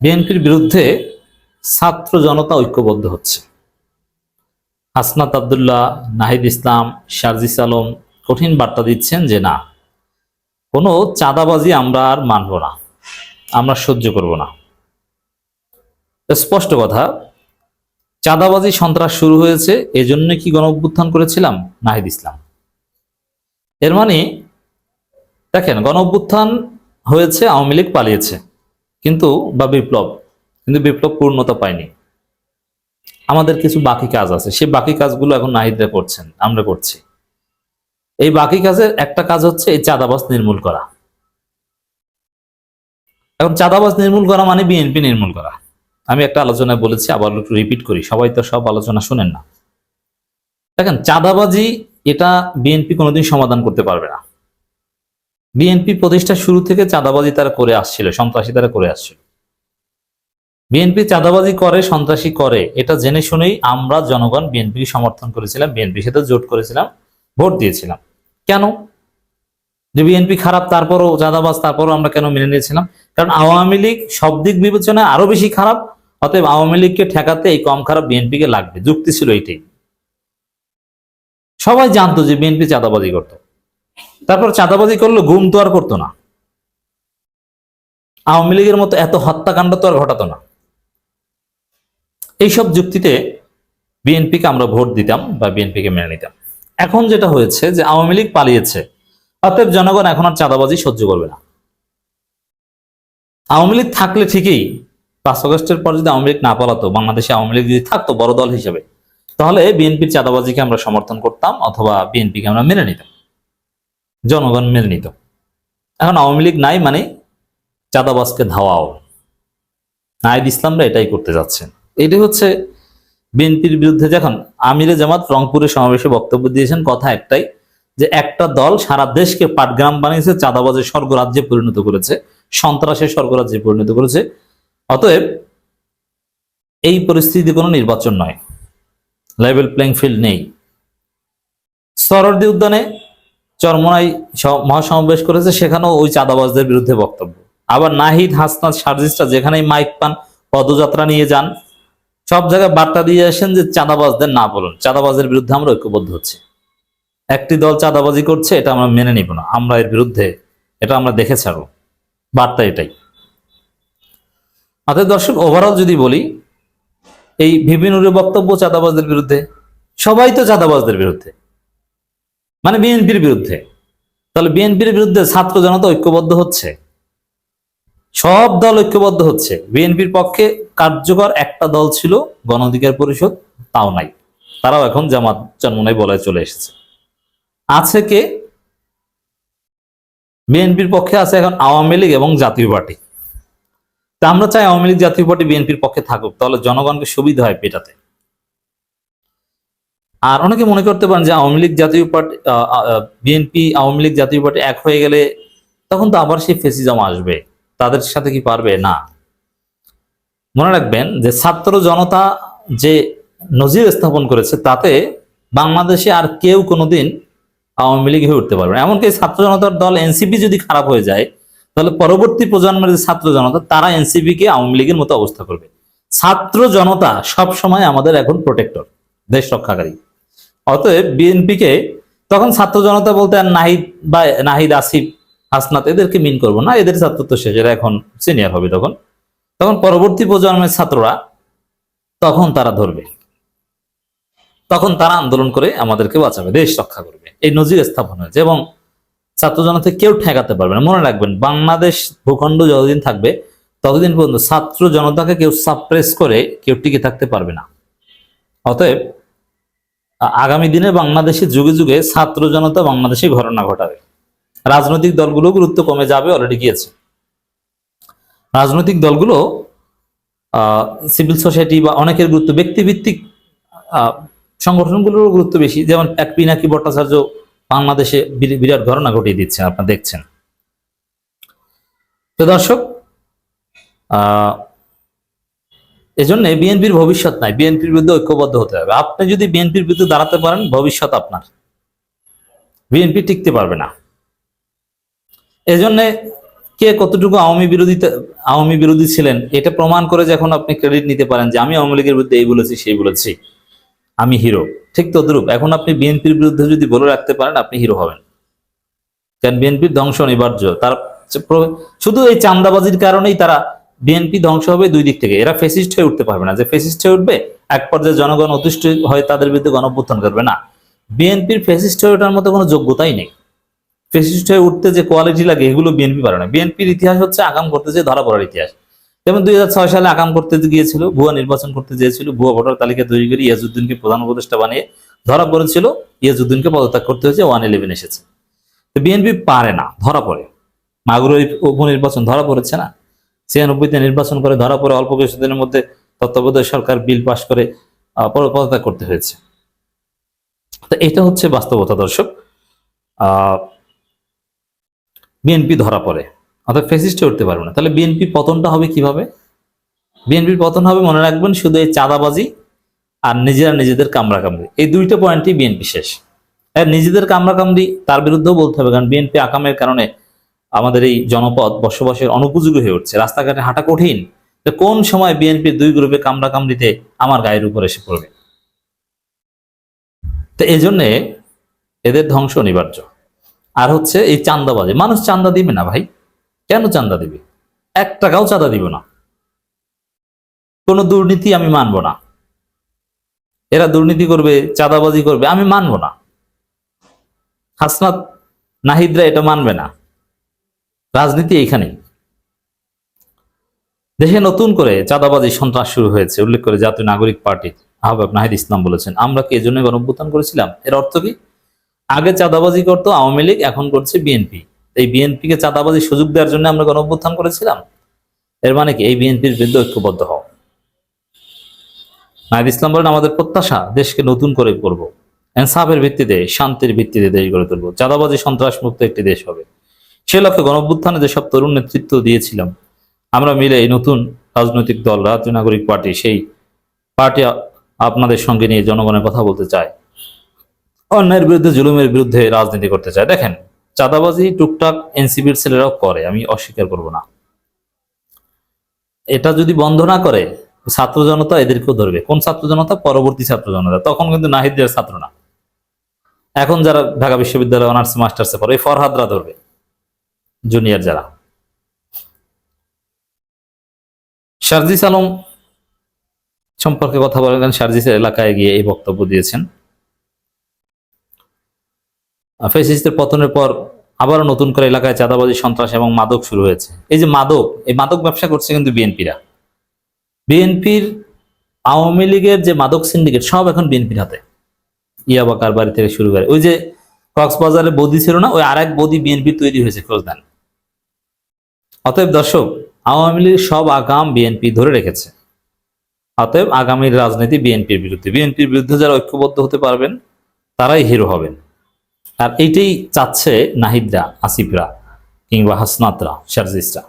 বিএনপির বিরুদ্ধে ছাত্র জনতা ঐক্যবদ্ধ হচ্ছে। হাসনাত আব্দুল্লাহ, নাহিদ ইসলাম, শারজিস আলম কঠিন বার্তা দিচ্ছেন যে না, কোনো চাঁদাবাজি আমরা আর মানব না, আমরা সহ্য করব না। স্পষ্ট কথা, চাঁদাবাজি সন্ত্রাস শুরু হয়েছে এজন্য কি গণ অভ্যুত্থান করেছিলাম? নাহিদ ইসলাম। এর মানে দেখেন, গণ অভ্যুত্থান হয়েছে, আওয়ামী লীগ পালিয়েছে, কিন্তু বা বিপ্লব, কিন্তু বিপ্লব পূর্ণতা পায়নি। আমাদের কিছু বাকি কাজ আছে, সেই বাকি কাজগুলো এখন নাহিদরা করছেন, আমরা করছি। এই বাকি কাজের একটা কাজ হচ্ছে এই চাঁদাবাজ নির্মূল করা। এখন চাঁদাবাজ নির্মূল করা মানে বিএনপি নির্মূল করা। আমি একটা আলোচনায় বলেছি, আবার একটু রিপিট করি, সবাই তো সব আলোচনা শুনেন না। দেখেন, চাঁদাবাজি এটা বিএনপি কোনোদিন সমাধান করতে পারবে না। বিএনপি প্রতিষ্ঠার শুরু থেকে চাঁদাবাজি তারা করে আসছিল, সন্ত্রাসী তারা করে আসছিল। বিএনপি চাঁদাবাজি করে, সন্ত্রাসী করে, এটা জেনে শুনেই আমরা জনগণ বিএনপিকে সমর্থন করেছিলাম, বিএনপির সাথে জোট করেছিলাম, ভোট দিয়েছিলাম। কেন? যে বিএনপি খারাপ তারপরও চাঁদাবাজ, তারপরও আমরা কেন মেনে নিয়েছিলাম? কারণ আওয়ামী লীগ সব দিক বিবেচনায় আরো বেশি খারাপ, অতএব আওয়ামী লীগকে ঠেকাতে এই কম খারাপ বিএনপিকে লাগবে, যুক্তি ছিল এইটাই। সবাই জানতো যে বিএনপি চাঁদাবাজি করত, তারপর চাঁদাবাজি করলো, গুম তো আর করতো না, আওয়ামী লীগের মতো এত হত্যাকাণ্ড তো আর ঘটাতো না। এইসব যুক্তিতে বিএনপিকে আমরা ভোট দিতাম বা বিএনপিকে মেনে নিতাম। এখন যেটা হয়েছে যে আওয়ামী লীগ পালিয়েছে, অতএব জনগণ এখন আর চাঁদাবাজি সহ্য করবে না। আওয়ামী লীগ থাকলে ঠিকই, 5 আগস্টের পর যদি আওয়ামী লীগ না পালাতো, বাংলাদেশে আওয়ামী লীগ যদি থাকতো বড় দল হিসেবে, তাহলে বিএনপির চাঁদাবাজিকে আমরা সমর্থন করতাম অথবা বিএনপিকে আমরা মেনে নিতাম, জনগণ মেনে নিত। এখন আওয়ামী লীগ নাই মানে চাঁদাবাজকে ধাওয়াও। নাহিদ ইসলামরা এটাই করতে যাচ্ছেন। এটাই হচ্ছে বিএনপির বিরুদ্ধে। যখন আমিরে জামাত রংপুরে সমাবেশে বক্তব্য দিয়েছেন, কথা একটাই, যে একটা দল সারা দেশকে পাটগ্রাম বানিয়েছে, চাঁদাবাজের স্বর্গরাজ্যে পরিণত করেছে, সন্ত্রাসের স্বর্গরাজ্যে পরিণত করেছে। অতএব এই পরিস্থিতি কোনো নির্বাচন নয়, লেভেল প্লেইং ফিল্ড নেই। সরোয়ার্দী উদ্যানে চরমোনাই মহাসমাবেশ করেছে, সেখানেও ওই চাঁদাবাজদের বিরুদ্ধে বক্তব্য। আবার নাহিদ, হাসনাত, শারজিসটা যেখানেই মাইক পান, পদযাত্রা নিয়ে যান, সব জায়গায় বার্তা দিয়ে আসেন যে চাঁদাবাজদের না বলুন, চাঁদাবাজের বিরুদ্ধে আমরা ঐক্যবদ্ধ হচ্ছি। একটি দল চাঁদাবাজি করছে, এটা আমরা মেনে নিব না, আমরা এর বিরুদ্ধে, এটা আমরা দেখে ছাড়ব, বার্তা এটাই। অর্থাৎ দর্শক, ওভারঅল যদি বলি, এই ভিপি নুরের বক্তব্য চাঁদাবাজদের বিরুদ্ধে, সবাই তো চাঁদাবাজদের বিরুদ্ধে, মানে বিএনপির বিরুদ্ধে। তাহলে বিএনপির বিরুদ্ধে ছাত্র জনতা ঐক্যবদ্ধ হচ্ছে, সব দল ঐক্যবদ্ধ হচ্ছে। বিএনপির পক্ষে কার্যকর একটা দল ছিল গণ অধিকার পরিষদ, তাও নাই, তারাও এখন জামাত চরমোনাই বলায় চলে এসেছে। আছে কে? বিএনপির পক্ষে আছে এখন আওয়ামী লীগ এবং জাতীয় পার্টি। তা আমরা চাই আওয়ামী লীগ, জাতীয় পার্টি বিএনপির পক্ষে থাকুক, তাহলে জনগণকে সুবিধা হয় পেটাতে। আর অনেকে মনে করতে পারেন যে আওয়ামী লীগ, জাতীয় পার্টি, বিএনপি, আওয়ামী লীগ, জাতীয় পার্টি এক হয়ে গেলে তখন তো আবার সেই ফেসিজম আসবে, তাদের সাথে কি পারবে? না। মনে রাখবেন যে ছাত্র জনতা যে নজির স্থাপন করেছে, তাতে বাংলাদেশে আর কেউ কোনোদিন আওয়ামী লীগ হয়ে উঠতে পারবে না। এমনকি ছাত্র জনতার দল এনসিপি যদি খারাপ হয়ে যায়, তাহলে পরবর্তী প্রজন্মের যে ছাত্র জনতা, তারা এনসিপি কে আওয়ামী লীগের মতো অবস্থা করবে। ছাত্র জনতা সব সময় আমাদের এখন প্রোটেক্টর, দেশ রক্ষাকারী। অতএব বিএনপিকে তখন ছাত্র জনতা বলতে আর নাহিদ বা নাহিদ, আসিফ, হাসনাত এদেরকে মিন করবো না, এদের ছাত্র তো শেষ, এরা এখন সিনিয়র হবে। তখন তখন পরবর্তী প্রজন্মের ছাত্ররা তখন তারা ধরবে, তখন তারা আন্দোলন করে আমাদেরকে বাঁচাবে, দেশ রক্ষা করবে। এই নজির স্থাপন হয়েছে এবং ছাত্র জনতা কেউ ঠেকাতে পারবে না। মনে রাখবেন, বাংলাদেশ ভূখণ্ড যতদিন থাকবে ততদিন পর্যন্ত ছাত্র জনতাকে কেউ সাপ্রেস করে কেউ টিকে থাকতে পারবে না। অতএব আগামী দিনে বাংলাদেশে যুগে যুগে ছাত্র জনতা বাংলাদেশে ঘটনা ঘটাবে। রাজনৈতিক দলগুলো গুরুত্ব কমে যাবে, অলরেডি গিয়েছে। রাজনৈতিক দলগুলো, সিভিল সোসাইটি বা অনেকের গুরুত্ব, ব্যক্তিভিত্তিক সংগঠনগুলোর গুরুত্ব বেশি। যেমন এক পিনাকি ভট্টাচার্য বাংলাদেশে বিরাট ঘটনা ঘটিয়ে দিচ্ছেন, আপনারা দেখছেন। তো দর্শক, এজন্য বিএনপির ভবিষ্যৎ নাই, বিএনপির বিরুদ্ধে ঐক্যবদ্ধ হতে হবে। আপনি যদি বিএনপির বিরুদ্ধে দাঁড়াতে পারেন, ভবিষ্যৎ আপনার, বিএনপি টিকতে পারবে না। এজন্য কে কতটুকু আওয়ামী বিরোধী ছিলেন এটা প্রমাণ করে যখন আপনি ক্রেডিট নিতে পারেন যে আমি আওয়ামী লীগের বিরুদ্ধে এই বলেছি সেই বলেছি, আমি হিরো, ঠিক তদ্রূপ এখন আপনি বিএনপির বিরুদ্ধে যদি বলে রাখতে পারেন আপনি হিরো হবেন। কারণ বিএনপির ধ্বংস অনিবার্য। তার শুধু এই চান্দাবাজির কারণেই তারা বিএনপি ধ্বংস হবে দুই দিক থেকে। এরা ফেসিস্ট হয়ে উঠতে পারবে না, যে ফেসিস্ট হয়ে উঠবে এক পর্যায়ে জনগণ অতিষ্ঠ হয়ে তাদের বিরুদ্ধে গণঅভ্যুত্থান করবে না। বিএনপির ফেসিস্ট হয়ে ওঠার মতো কোনো যোগ্যতাই নেই। ফেসিস্ট হয়ে উঠতে যে কোয়ালিটি লাগে এগুলো বিএনপি পারে না। বিএনপির ইতিহাস হচ্ছে আকাম করতে যে ধরা পড়ার ইতিহাস। যেমন 2006 সালে আকাম করতে গিয়েছিল, ভুয়া নির্বাচন করতে চেয়েছিল, ভুয়া ভোটার তালিকা তৈরি করে ইয়াজউদ্দিনকে প্রধান উপদেষ্টা বানিয়ে ধরা পড়েছিল, ইয়াজউদ্দিনকে পদত্যাগ করতে হয়েছে, 111 এসেছে। তো বিএনপি পারে না, ধরা পড়ে। মাগুরের উপনির্বাচন ধরা পড়েছে না, 96-তে নির্বাচন করে ধরা পড়ে অল্প কিছুদিনের মধ্যে তত্ত্বাবধায়ক সরকার বিল পাশ করে পদত্যাগ করতে হয়েছে। তো এটা হচ্ছে বাস্তবতা দর্শক। বিএনপি ধরা পড়ে, অর্থাৎ ফেসিস্টে উঠতে পারবে না। তাহলে বিএনপির পতনটা হবে কিভাবে? বিএনপির পতন হবে, মনে রাখবেন, শুধু এই চাঁদাবাজি আর নিজেদের কামড়াকামড়ি, এই দুইটা পয়েন্টই বিএনপি শেষ। আর নিজেদের কামড়াকামড়ি তার বিরুদ্ধেও বলতে হবে, কারণ বিএনপি আকামের কারণে আমাদের এই জনপদ বসবাসের অনুপযোগী হয়ে উঠছে, রাস্তাঘাটে হাঁটা কঠিন। তো কোন সময় বিএনপির দুই গ্রুপে কামড়াকামড়িতে আমার গায়ের উপর এসে পড়বে? তো এই জন্যে এদের ধ্বংস অনিবার্য। আর হচ্ছে এই চাঁদাবাজি, মানুষ চাঁদা দিবে না ভাই, কেন চাঁদা দিবে? 1 টাকাও চাঁদা দিব না। কোনো দুর্নীতি আমি মানব না, এরা দুর্নীতি করবে, চাঁদাবাজি করবে, আমি মানব না। হাসনাত নাহিদরা এটা মানবে না। রাজনীতি এইখানেই। দেশে নতুন করে চাঁদাবাজি সন্ত্রাস শুরু হয়েছে উল্লেখ করে জাতীয় নাগরিক পার্টির আহ্বায়ক নাহিদ ইসলাম বলেছেন, আমরা কি এজন্য গণঅভ্যুত্থান করেছিলাম? এর অর্থ কি? আগে চাঁদাবাজি করতো আওয়ামী লীগ, এখন করছে বিএনপি। এই বিএনপিকে চাঁদাবাজি সুযোগ দেওয়ার জন্য আমরা গণঅভ্যুত্থান করেছিলাম। এর মানে কি? এই বিএনপির বিরুদ্ধে ঐক্যবদ্ধ হও। নাহিদ ইসলাম বলেন, আমাদের প্রত্যাশা দেশকে নতুন করে করব, ইনসাফের ভিত্তিতে, শান্তির ভিত্তিতে দেশ গড়ে তুলব, চাঁদাবাজি সন্ত্রাস মুক্ত একটি দেশ হবে। সে লক্ষ্যে গণঅভ্যুত্থানে যেসব তরুণ নেতৃত্ব দিয়েছিলাম আমরা মিলে এই নতুন রাজনৈতিক দল জাতীয় নাগরিক পার্টি, সেই পার্টি আপনাদের সঙ্গে নিয়ে জনগণের কথা বলতে চায়, অন্যায়ের বিরুদ্ধে, জুলুমের বিরুদ্ধে রাজনীতি করতে চায়। দেখেন, চাঁদাবাজি টুকটাক এনসিপির ছেলেরাও করে, আমি অস্বীকার করব না। এটা যদি বন্ধ না করে ছাত্র জনতা এদেরকেও ধরবে। কোন ছাত্র জনতা? পরবর্তী ছাত্র জনতা। তখন কিন্তু নাহিদের ছাত্র না, এখন যারা ঢাকা বিশ্ববিদ্যালয়ে অনার্স মাস্টার্সে পড়ে, এই ফরহাদরা ধরবে, জুনিয়র যারা। শারজিস আলম সম্পর্কে কথা বলেন, শারজিসের এলাকায় গিয়ে এই বক্তব্য দিয়েছেন। ফ্যাসিস্টের পতনের পর আবারও নতুন করে এলাকায় চাঁদাবাজি, সন্ত্রাস এবং মাদক শুরু হয়েছে। এই যে মাদক, এই মাদক ব্যবসা করছে কিন্তু বিএনপিরা। বিএনপির আওয়ামী লীগের যে মাদক সিন্ডিকেট সব এখন বিএনপির হাতে। ইয়াবা কারবারি থেকে শুরু করে, ওই যে কক্সবাজারে বদি ছিল না, ওই আরেক বদি বিএনপির তৈরি হয়েছে, খোঁজ দেন। অতএব দর্শক, আওয়ামী লীগ সব আগাম বিএনপি ধরে রেখেছে। অতএব আগামীর রাজনীতি বিএনপির বিরুদ্ধে। বিএনপির বিরুদ্ধে যারা ঐক্যবদ্ধ হতে পারবেন তারাই হিরো হবেন। আর এইটাই চাচ্ছে নাহিদরা, আসিফরা, কিংবা হাসনাতরা, শারজিসরা।